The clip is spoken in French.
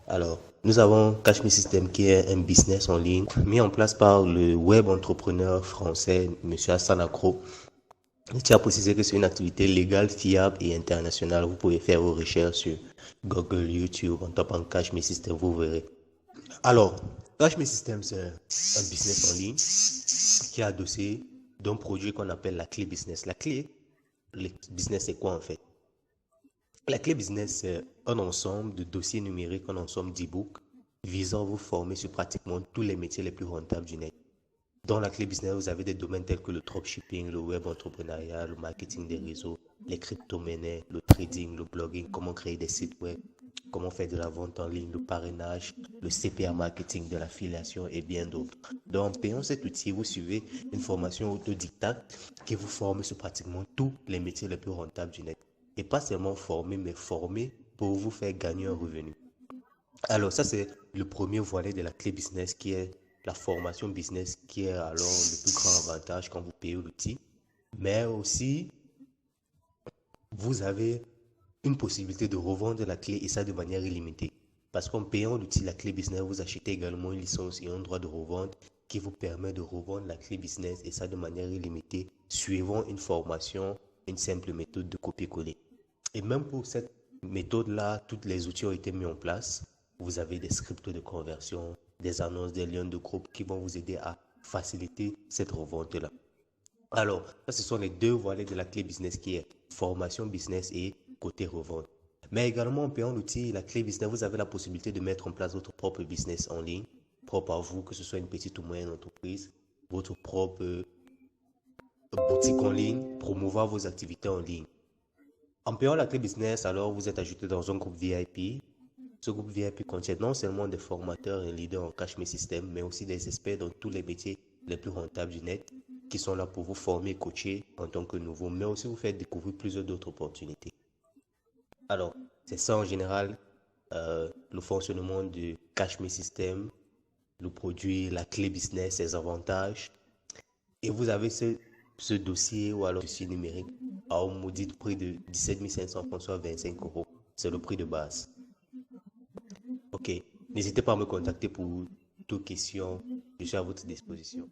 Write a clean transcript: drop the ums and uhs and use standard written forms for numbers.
Alors, nous avons Cash Me System qui est un business en ligne mis en place par le web entrepreneur français Monsieur Hassan Akro. Je tiens à préciser que c'est une activité légale, fiable et internationale. Vous pouvez faire vos recherches sur Google, YouTube, en tapant Cash Me System, vous verrez. Alors, Cash Me System, c'est un business en ligne qui est adossé d'un produit qu'on appelle la clé business. La clé, le business, c'est quoi en fait? La clé business, c'est un ensemble de dossiers numériques, un ensemble d'e-books visant à vous former sur pratiquement tous les métiers les plus rentables du net. Dans la clé business, vous avez des domaines tels que le dropshipping, le web entrepreneuriat, le marketing des réseaux, les crypto-monnaies, le trading, le blogging, comment créer des sites web, comment faire de la vente en ligne, le parrainage, le CPA marketing, de l'affiliation et bien d'autres. Donc, en payant cet outil, vous suivez une formation autodidacte qui vous forme sur pratiquement tous les métiers les plus rentables du net. Et pas seulement former, mais former pour vous faire gagner un revenu. Alors, ça, c'est le premier volet de la clé business qui est la formation business, qui est alors le plus grand avantage quand vous payez l'outil. Mais aussi, vous avez une possibilité de revendre la clé et ça de manière illimitée. Parce qu'en payant l'outil, la clé business, vous achetez également une licence et un droit de revente qui vous permet de revendre la clé business et ça de manière illimitée, suivant une formation, une simple méthode de copier-coller. Et même pour cette méthode-là, tous les outils ont été mis en place. Vous avez des scripts de conversion, des annonces, des liens de groupe qui vont vous aider à faciliter cette revente-là. Alors, ça, ce sont les deux volets de la clé business qui est formation business et côté revente. Mais également, en payant l'outil, la clé business, vous avez la possibilité de mettre en place votre propre business en ligne, propre à vous, que ce soit une petite ou moyenne entreprise, votre propre boutique en ligne, promouvoir vos activités en ligne. En payant la clé business, alors vous êtes ajouté dans un groupe VIP. Ce groupe VIP contient non seulement des formateurs et leaders en cash me system, mais aussi des experts dans tous les métiers les plus rentables du net qui sont là pour vous former et coacher en tant que nouveau, mais aussi vous faire découvrir plusieurs d'autres opportunités. Alors, c'est ça en général le fonctionnement du cash me system, le produit, la clé business, ses avantages. Et vous avez ce dossier ou alors dossier numérique à un maudit prix de 17 500 francs, soit 25 euros. C'est le prix de base. Ok. N'hésitez pas à me contacter pour toute question. Je suis à votre disposition.